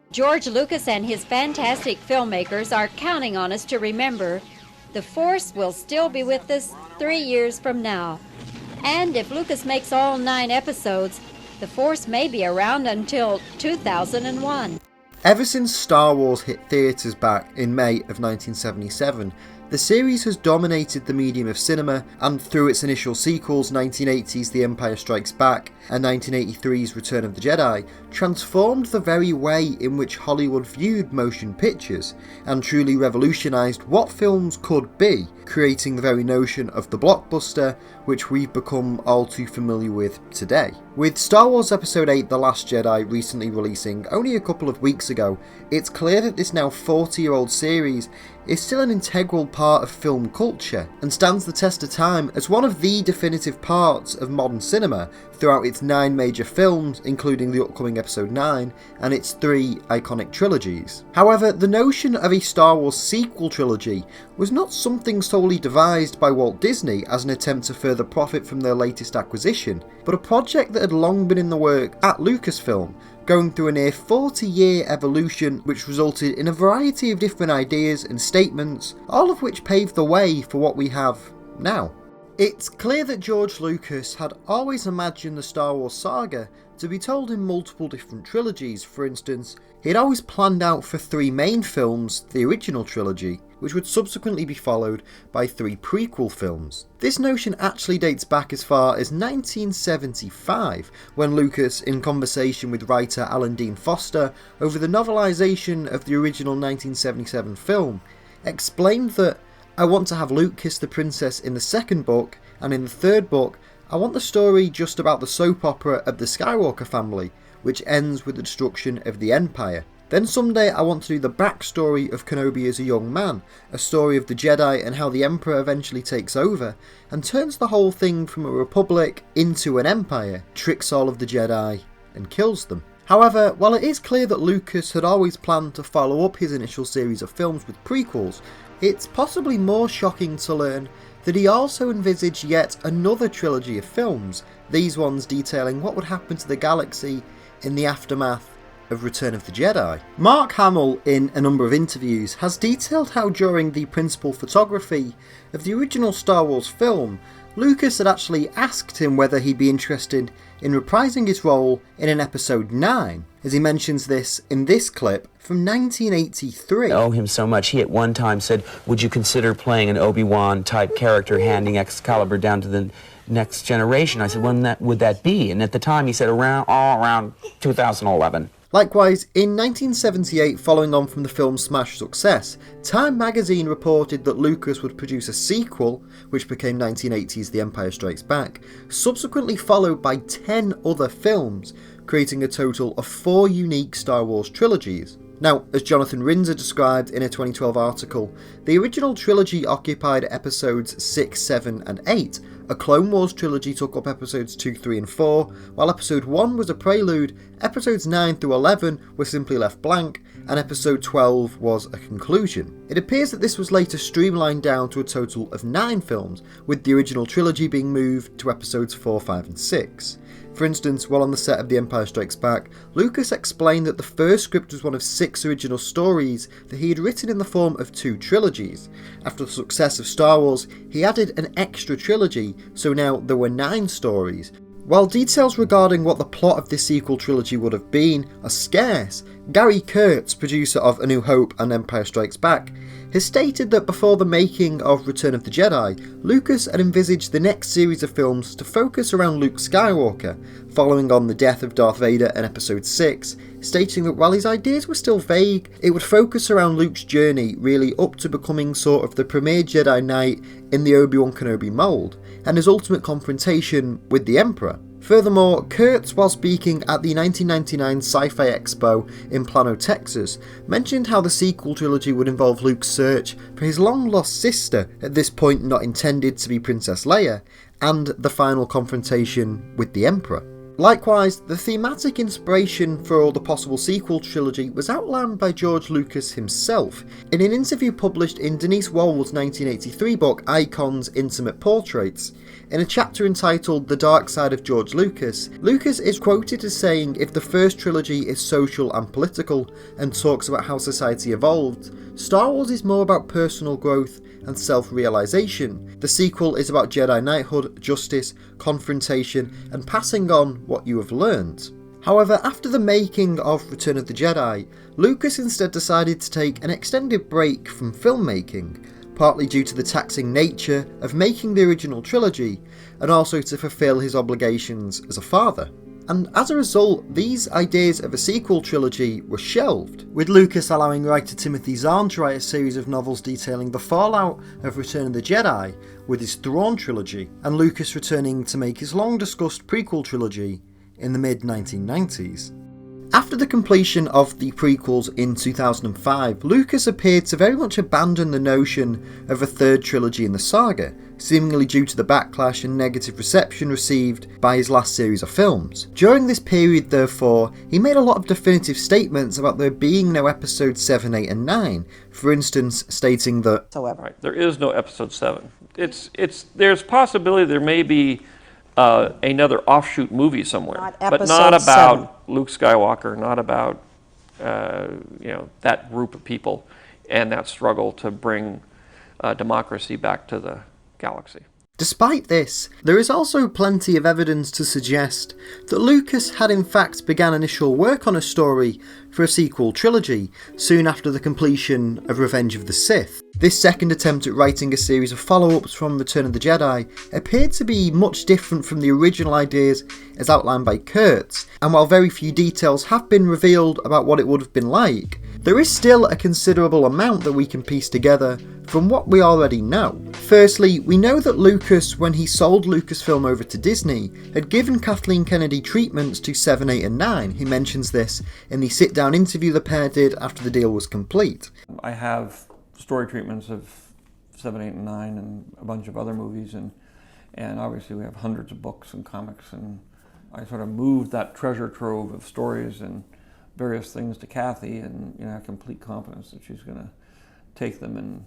George Lucas and his fantastic filmmakers are counting on us to remember the Force will still be with us 3 years from now. And if Lucas makes all 9 episodes, the Force may be around until 2001. Ever since Star Wars hit theatres back in May of 1977, the series has dominated the medium of cinema, and through its initial sequels, 1980's The Empire Strikes Back and 1983's Return of the Jedi, transformed the very way in which Hollywood viewed motion pictures, and truly revolutionised what films could be, creating the very notion of the blockbuster, which we've become all too familiar with today. With Star Wars Episode 8 The Last Jedi recently releasing only a couple of weeks ago, it's clear that this now 40-year-old series is still an integral part of film culture, and stands the test of time as one of the definitive parts of modern cinema throughout its 9 major films, including the upcoming Episode 9, and its 3 iconic trilogies. However, the notion of a Star Wars sequel trilogy was not something solely devised by Walt Disney as an attempt to further profit from their latest acquisition, but a project that had long been in the work at LucasFilm, going through a near 40-year evolution which resulted in a variety of different ideas and statements, all of which paved the way for what we have now. It's clear that George Lucas had always imagined the Star Wars saga to be told in multiple different trilogies. For instance, he'd always planned out for 3 main films, the original trilogy, which would subsequently be followed by 3 prequel films. This notion actually dates back as far as 1975, when Lucas, in conversation with writer Alan Dean Foster over the novelisation of the original 1977 film, explained that, "I want to have Luke kiss the princess in the second book, and in the third book, I want the story just about the soap opera of the Skywalker family, which ends with the destruction of the Empire. Then someday I want to do the backstory of Kenobi as a young man, a story of the Jedi and how the Emperor eventually takes over, and turns the whole thing from a republic into an empire, tricks all of the Jedi, and kills them." However, while it is clear that Lucas had always planned to follow up his initial series of films with prequels, it's possibly more shocking to learn that he also envisaged yet another trilogy of films, these ones detailing what would happen to the galaxy in the aftermath of Return of the Jedi. Mark Hamill, in a number of interviews, has detailed how during the principal photography of the original Star Wars film, Lucas had actually asked him whether he'd be interested in reprising his role in an Episode 9, as he mentions this in this clip from 1983. I owe him so much. He at one time said, "Would you consider playing an Obi-Wan type character handing Excalibur down to the next generation?" I said, "When would that be?" And at the time he said around 2011. Likewise, in 1978, following on from the film's smash success, Time magazine reported that Lucas would produce a sequel, which became 1980's The Empire Strikes Back, subsequently followed by 10 other films, creating a total of 4 unique Star Wars trilogies. Now, as Jonathan Rinzer described in a 2012 article, the original trilogy occupied episodes 6, 7 and 8, a Clone Wars trilogy took up episodes 2, 3 and 4, while episode 1 was a prelude, episodes 9 through 11 were simply left blank, and episode 12 was a conclusion. It appears that this was later streamlined down to a total of 9 films, with the original trilogy being moved to episodes 4, 5 and 6. For instance, while on the set of The Empire Strikes Back, Lucas explained that the first script was one of 6 original stories that he had written in the form of 2 trilogies. After the success of Star Wars, he added an extra trilogy, so now there were 9 stories. While details regarding what the plot of this sequel trilogy would have been are scarce, Gary Kurtz, producer of A New Hope and Empire Strikes Back, has stated that before the making of Return of the Jedi, Lucas had envisaged the next series of films to focus around Luke Skywalker, following on the death of Darth Vader in Episode 6, stating that while his ideas were still vague, it would focus around Luke's journey really up to becoming sort of the premier Jedi Knight in the Obi-Wan Kenobi mould, and his ultimate confrontation with the Emperor. Furthermore, Kurtz, while speaking at the 1999 Sci-Fi Expo in Plano, Texas, mentioned how the sequel trilogy would involve Luke's search for his long-lost sister, at this point not intended to be Princess Leia, and the final confrontation with the Emperor. Likewise, the thematic inspiration for the possible sequel trilogy was outlined by George Lucas himself in an interview published in Denise Wall's 1983 book Icons, Intimate Portraits. In a chapter entitled The Dark Side of George Lucas, Lucas is quoted as saying if the first trilogy is social and political and talks about how society evolved, Star Wars is more about personal growth and self-realisation. The sequel is about Jedi knighthood, justice, confrontation, and passing on what you have learned. However, after the making of Return of the Jedi, Lucas instead decided to take an extended break from filmmaking, partly due to the taxing nature of making the original trilogy, and also to fulfill his obligations as a father. And as a result, these ideas of a sequel trilogy were shelved, with Lucas allowing writer Timothy Zahn to write a series of novels detailing the fallout of Return of the Jedi with his Thrawn trilogy, and Lucas returning to make his long-discussed prequel trilogy in the mid-1990s. After the completion of the prequels in 2005, Lucas appeared to very much abandon the notion of a third trilogy in the saga, seemingly due to the backlash and negative reception received by his last series of films. During this period, therefore, he made a lot of definitive statements about there being no episodes 7, 8 and 9, for instance stating that, Right, there is no episode 7. There's possibility there may be another offshoot movie somewhere, but not about Luke Skywalker, not about that group of people and that struggle to bring democracy back to the galaxy. Despite this, there is also plenty of evidence to suggest that Lucas had in fact begun initial work on a story for a sequel trilogy soon after the completion of Revenge of the Sith. This second attempt at writing a series of follow-ups from Return of the Jedi appeared to be much different from the original ideas as outlined by Kurtz, and while very few details have been revealed about what it would have been like, there is still a considerable amount that we can piece together from what we already know. Firstly, we know that Lucas, when he sold LucasFilm over to Disney, had given Kathleen Kennedy treatments to 7, 8 and 9. He mentions this in the sit-down interview the pair did after the deal was complete. I have story treatments of 7, 8 and 9 and a bunch of other movies, and obviously we have hundreds of books and comics, and I sort of moved that treasure trove of stories and various things to Kathy, and I have complete confidence that she's going to take them and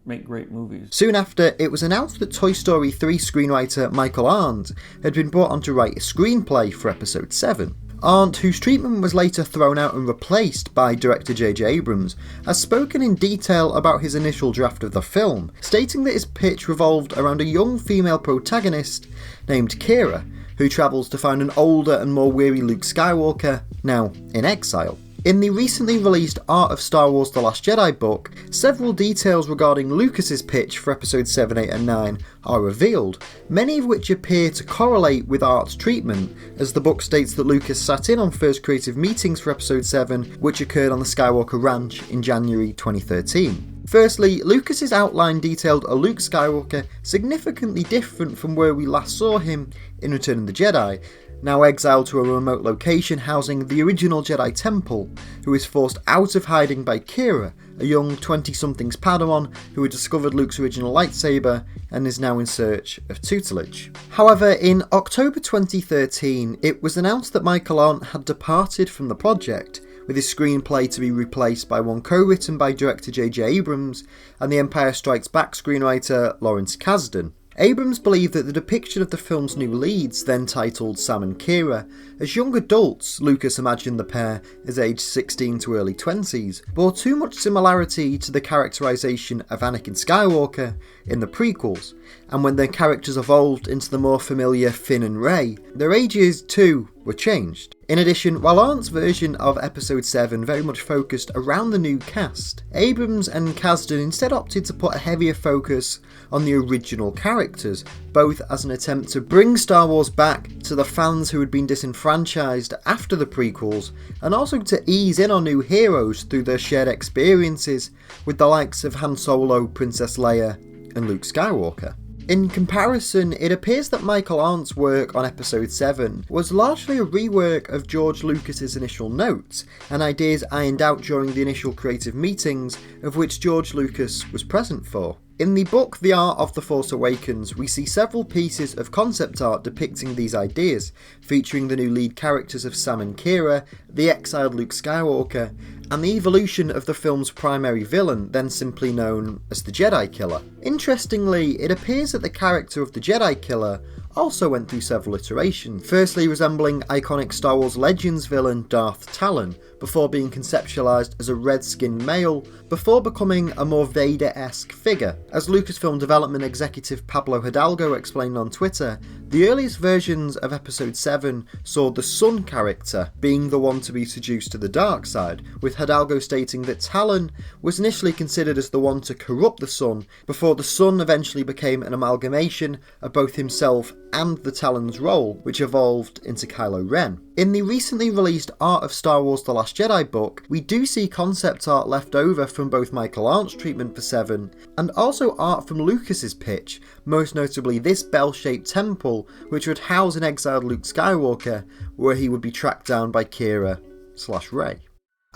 make great movies. Soon after, it was announced that Toy Story 3 screenwriter Michael Arndt had been brought on to write a screenplay for Episode 7. Arndt, whose treatment was later thrown out and replaced by director J.J. Abrams, has spoken in detail about his initial draft of the film, stating that his pitch revolved around a young female protagonist named Kira, who travels to find an older and more weary Luke Skywalker, now in exile. In the recently released Art of Star Wars The Last Jedi book, several details regarding Lucas's pitch for episodes 7, 8 and 9 are revealed, many of which appear to correlate with Art's treatment, as the book states that Lucas sat in on first creative meetings for episode 7, which occurred on the Skywalker Ranch in January 2013. Firstly, Lucas's outline detailed a Luke Skywalker significantly different from where we last saw him in Return of the Jedi, now exiled to a remote location housing the original Jedi Temple, who is forced out of hiding by Kira, a young 20-somethings Padawan who had discovered Luke's original lightsaber and is now in search of tutelage. However, in October 2013, it was announced that Michael Arndt had departed from the project, with his screenplay to be replaced by one co-written by director J.J. Abrams and The Empire Strikes Back screenwriter Lawrence Kasdan. Abrams believed that the depiction of the film's new leads, then titled Sam and Kira, as young adults, Lucas imagined the pair as aged 16 to early 20s, bore too much similarity to the characterization of Anakin Skywalker in the prequels, and when their characters evolved into the more familiar Finn and Rey, their ages too were changed. In addition, while Arndt's version of Episode 7 very much focused around the new cast, Abrams and Kasdan instead opted to put a heavier focus on the original characters, both as an attempt to bring Star Wars back to the fans who had been disenfranchised after the prequels, and also to ease in on new heroes through their shared experiences with the likes of Han Solo, Princess Leia, and Luke Skywalker. In comparison, it appears that Michael Arndt's work on Episode 7 was largely a rework of George Lucas's initial notes and ideas ironed out during the initial creative meetings of which George Lucas was present for. In the book The Art of the Force Awakens, we see several pieces of concept art depicting these ideas, featuring the new lead characters of Sam and Kira, the exiled Luke Skywalker, and the evolution of the film's primary villain, then simply known as the Jedi Killer. Interestingly, it appears that the character of the Jedi Killer also went through several iterations, firstly resembling iconic Star Wars Legends villain Darth Talon, before being conceptualised as a red-skinned male, before becoming a more Vader-esque figure. As Lucasfilm development executive Pablo Hidalgo explained on Twitter, the earliest versions of Episode 7 saw the Sun character being the one to be seduced to the dark side, with Hidalgo stating that Talon was initially considered as the one to corrupt the Sun, before the Sun eventually became an amalgamation of both himself and the Talon's role, which evolved into Kylo Ren. In the recently released Art of Star Wars The Last Jedi book, we do see concept art left over from both Michael Arndt's treatment for 7, and also art from Lucas's pitch, most notably this bell-shaped temple which would house an exiled Luke Skywalker, where he would be tracked down by Kira/Rey.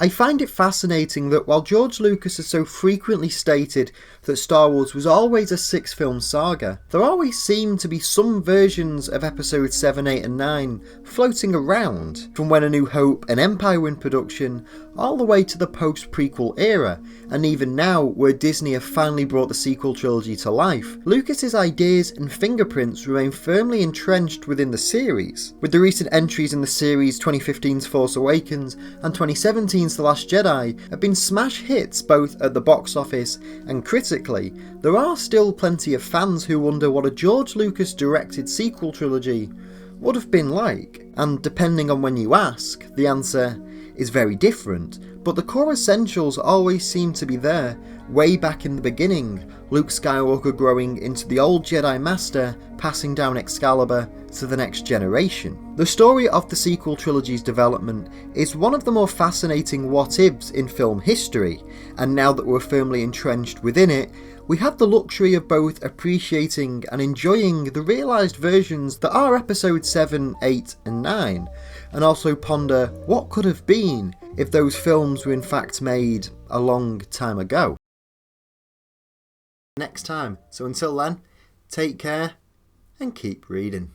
I find it fascinating that while George Lucas has so frequently stated that Star Wars was always a 6-film saga, there always seemed to be some versions of Episodes 7, 8 and 9 floating around, from when A New Hope and Empire were in production, all the way to the post-prequel era, and even now where Disney have finally brought the sequel trilogy to life. Lucas's ideas and fingerprints remain firmly entrenched within the series, with the recent entries in the series 2015's Force Awakens and 2017's The Last Jedi have been smash hits both at the box office and critically. There are still plenty of fans who wonder what a George Lucas directed sequel trilogy would have been like, and depending on when you ask, the answer is very different, but the core essentials always seem to be there, way back in the beginning, Luke Skywalker growing into the old Jedi Master, passing down Excalibur to the next generation. The story of the sequel trilogy's development is one of the more fascinating what-ifs in film history, and now that we're firmly entrenched within it, we have the luxury of both appreciating and enjoying the realised versions that are Episodes 7, 8 and 9, and also ponder what could have been if those films were in fact made a long time ago. Next time, so until then, take care and keep reading.